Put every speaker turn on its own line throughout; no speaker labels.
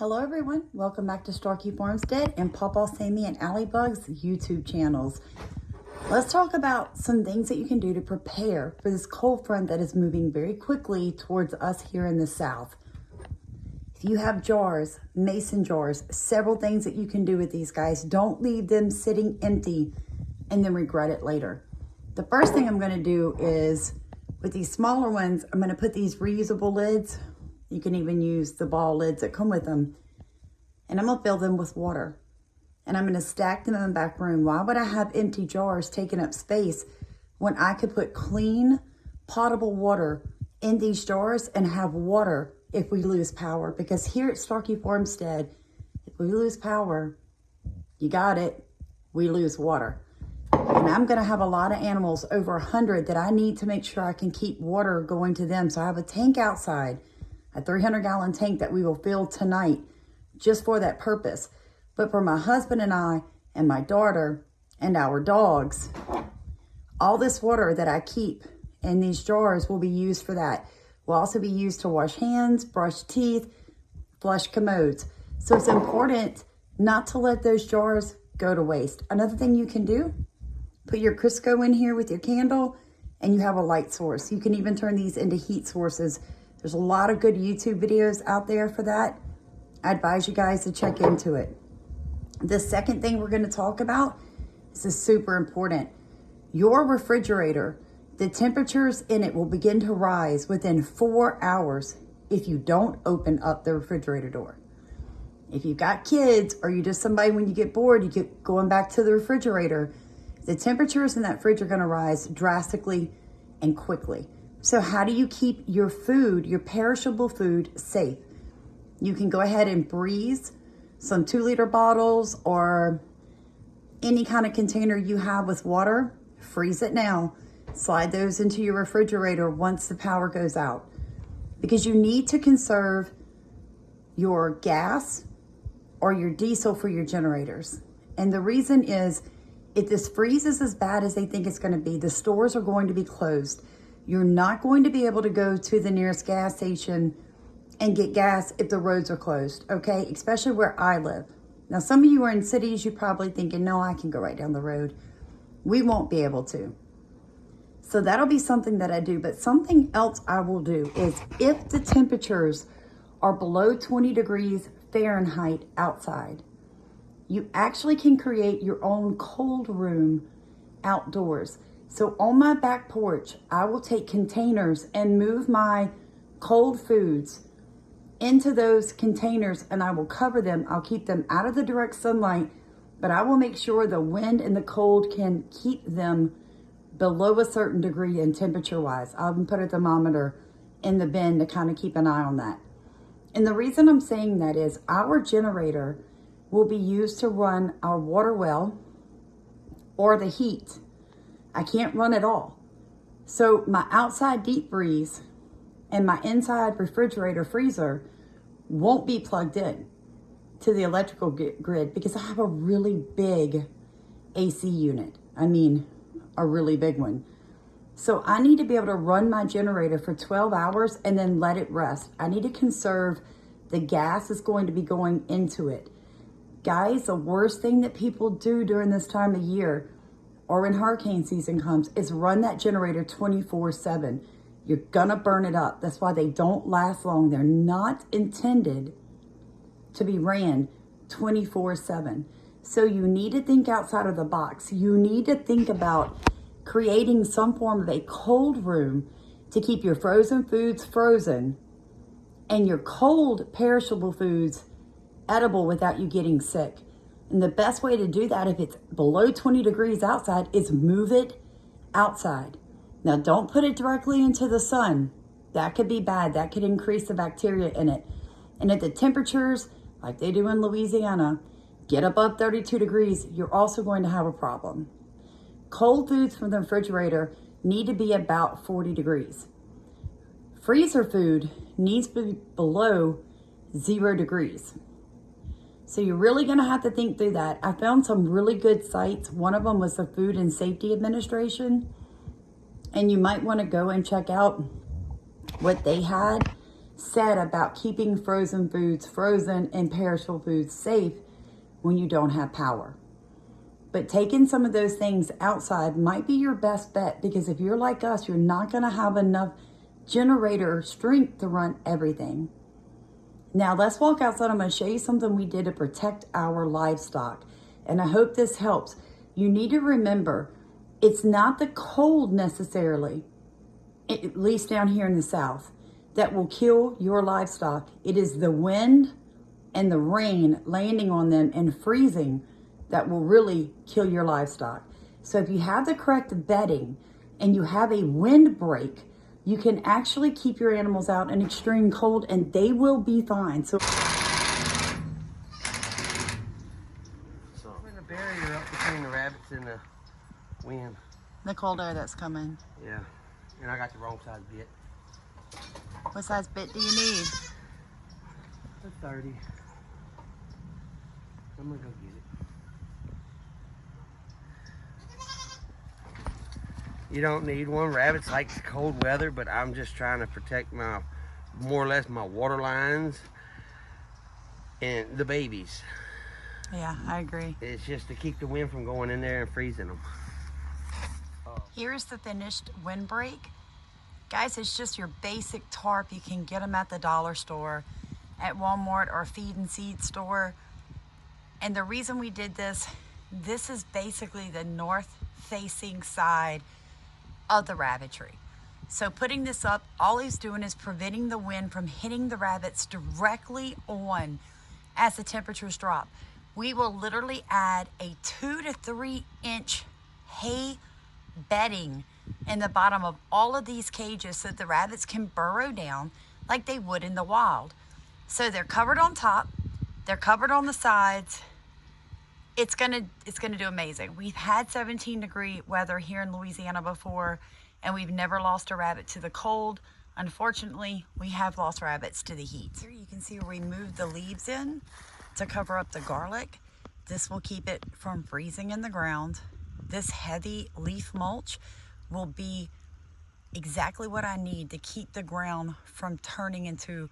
Hello everyone, welcome back to Starkey Farmstead and Pawpaw Sammy and Allie Bug's YouTube channels. Let's talk about some things that you can do to prepare for this cold front that is moving very quickly towards us here in the south. If you have jars, mason jars, several things that you can do with these guys. Don't leave them sitting empty and then regret it later. The first thing I'm going to do is, with these smaller ones, I'm going to put these reusable lids. You can even use the ball lids that come with them. And I'm going to fill them with water. And I'm going to stack them in the back room. Why would I have empty jars taking up space when I could put clean, potable water in these jars and have water if we lose power? Because here at Starkey Farmstead, if we lose power, you got it, we lose water. And I'm going to have a lot of animals, over 100, that I need to make sure I can keep water going to them. So I have a tank outside, a 300-gallon tank that we will fill tonight just for that purpose. But for my husband and I and my daughter and our dogs, all this water that I keep in these jars will be used for that. Will also be used to wash hands, brush teeth, flush commodes. So it's important not to let those jars go to waste. Another thing you can do, put your Crisco in here with your candle and you have a light source. You can even turn these into heat sources. There's a lot of good YouTube videos out there for that. I advise you guys to check into it. The second thing we're going to talk about, this is super important. Your refrigerator, the temperatures in it will begin to rise within 4 hours if you don't open up the refrigerator door. If you've got kids or you're just somebody, when you get bored, you get going back to the refrigerator, the temperatures in that fridge are going to rise drastically and quickly. So how do you keep your food, your perishable food, safe? You can go ahead and freeze some 2-liter bottles or any kind of container you have with water. Freeze it now. Slide those into your refrigerator once the power goes out, because you need to conserve your gas or your diesel for your generators. And the reason is, if this freezes as bad as they think it's going to be, the stores are going to be closed. You're not going to be able to go to the nearest gas station and get gas if the roads are closed, okay? Especially where I live. Now, some of you are in cities, you're probably thinking, no, I can go right down the road. We won't be able to. So that'll be something that I do. But something else I will do is, if the temperatures are below 20 degrees Fahrenheit outside, you actually can create your own cold room outdoors. So on my back porch, I will take containers and move my cold foods into those containers, and I will cover them. I'll keep them out of the direct sunlight, but I will make sure the wind and the cold can keep them below a certain degree in temperature-wise. I'll even put a thermometer in the bin to kind of keep an eye on that. And the reason I'm saying that is, our generator will be used to run our water well or the heat. I can't run it all. So my outside deep freeze and my inside refrigerator freezer won't be plugged in to the electrical grid, because I have a really big AC unit. I mean, a really big one. So I need to be able to run my generator for 12 hours and then let it rest. I need to conserve the gas that's going to be going into it. Guys, the worst thing that people do during this time of year or when hurricane season comes is run that generator 24/7. You're gonna burn it up. That's why they don't last long. They're not intended to be ran 24/7. So you need to think outside of the box. You need to think about creating some form of a cold room to keep your frozen foods frozen and your cold perishable foods edible without you getting sick. And the best way to do that, if it's below 20 degrees outside, is move it outside. Now, don't put it directly into the sun. That could be bad. That could increase the bacteria in it. And if the temperatures, like they do in Louisiana, get above 32 degrees, you're also going to have a problem. Cold foods from the refrigerator need to be about 40 degrees. Freezer food needs to be below 0 degrees. So you're really going to have to think through that. I found some really good sites. One of them was the Food and Safety Administration. And you might want to go and check out what they had. said about keeping frozen foods, frozen and perishable foods safe when you don't have power. But taking some of those things outside might be your best bet, because if you're like us, you're not going to have enough generator strength to run everything. Now let's walk outside. I'm going to show you something we did to protect our livestock. And I hope this helps. You need to remember, it's not the cold necessarily, at least down here in the South, that will kill your livestock. It is the wind and the rain landing on them and freezing that will really kill your livestock. So if you have the correct bedding and you have a windbreak, you can actually keep your animals out in extreme cold and they will be fine. So
Putting a barrier up between the rabbits and the wind.
the cold air that's coming.
Yeah, and I got the wrong size bit.
What size bit do you need?
A 30. I'm gonna go get it. You don't need one. Rabbits like the cold weather, but I'm just trying to protect my, more or less, my water lines and the babies.
Yeah, I agree.
It's just to keep the wind from going in there and freezing them.
Here's the finished windbreak. Guys, it's just your basic tarp. You can get them at the dollar store, at Walmart, or feed and seed store. And the reason we did this is basically the north facing side of the rabbitry. So putting this up, all he's doing is preventing the wind from hitting the rabbits directly on as the temperatures drop. We will literally add a 2 to 3 inch hay bedding in the bottom of all of these cages so that the rabbits can burrow down like they would in the wild. So they're covered on top, they're covered on the sides. It's gonna do amazing. We've had 17-degree weather here in Louisiana before, and we've never lost a rabbit to the cold. Unfortunately, we have lost rabbits to the heat. Here you can see where we moved the leaves in to cover up the garlic. This will keep it from freezing in the ground. This heavy leaf mulch will be exactly what I need to keep the ground from turning into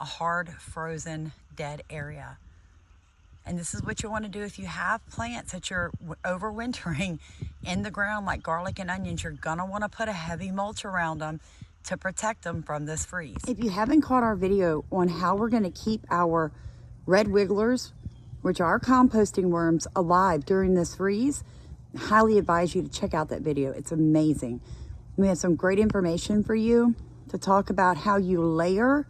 a hard, frozen, dead area. And this is what you want to do if you have plants that you're overwintering in the ground, like garlic and onions. You're gonna want to put a heavy mulch around them to protect them from this freeze. If you haven't caught our video on how we're going to keep our red wigglers, which are composting worms, alive during this freeze, I highly advise you to check out that video. It's amazing. We have some great information for you to talk about how you layer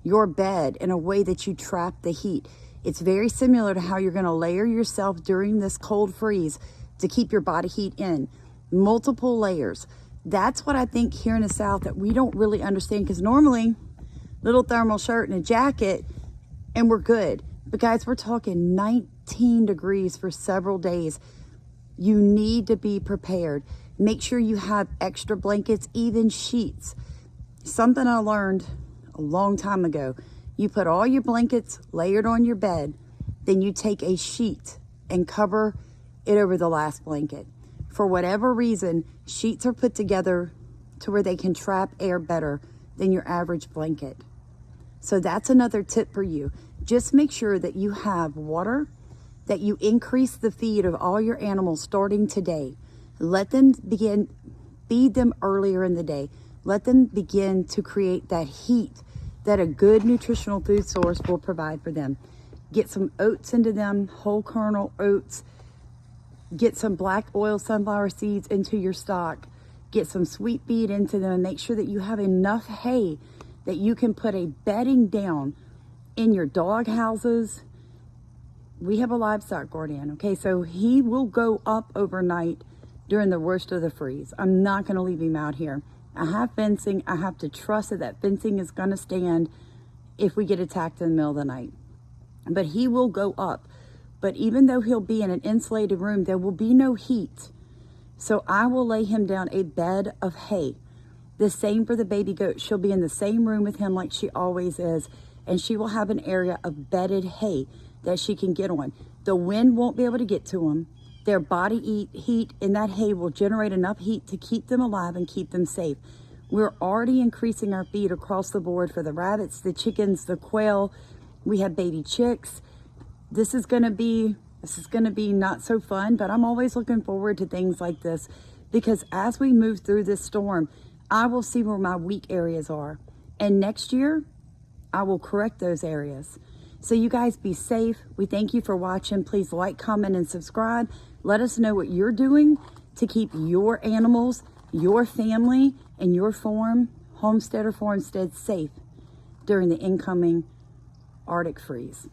your bed in a way that you trap the heat. It's very similar to how you're going to layer yourself during this cold freeze to keep your body heat in. Multiple layers. That's what I think here in the South that we don't really understand, because normally little thermal shirt and a jacket and we're good. But guys, we're talking 19 degrees for several days. You need to be prepared. Make sure you have extra blankets, even sheets. Something I learned a long time ago. You put all your blankets layered on your bed, then you take a sheet and cover it over the last blanket. For whatever reason, sheets are put together to where they can trap air better than your average blanket. So that's another tip for you. Just make sure that you have water, that you increase the feed of all your animals starting today. Let them feed them earlier in the day. Let them begin to create that heat that a good nutritional food source will provide for them. Get some oats into them, whole kernel oats. Get some black oil sunflower seeds into your stock. Get some sweet feed into them, and make sure that you have enough hay that you can put a bedding down in your dog houses. We have a livestock guardian, okay? So he will go up overnight during the worst of the freeze. I'm not gonna leave him out here. I have fencing. I have to trust that that fencing is gonna stand if we get attacked in the middle of the night. But he will go up. But even though he'll be in an insulated room, there will be no heat. So I will lay him down a bed of hay. The same for the baby goat. She'll be in the same room with him like she always is. And she will have an area of bedded hay that she can get on. The wind won't be able to get to them. Their body heat in that hay will generate enough heat to keep them alive and keep them safe. We're already increasing our feed across the board for the rabbits, the chickens, the quail. We have baby chicks. This is gonna be not so fun, but I'm always looking forward to things like this, because as we move through this storm, I will see where my weak areas are. And next year, I will correct those areas. So you guys be safe. We thank you for watching. Please like, comment, and subscribe. Let us know what you're doing to keep your animals, your family, and your farm, homestead or farmstead, safe during the incoming Arctic freeze.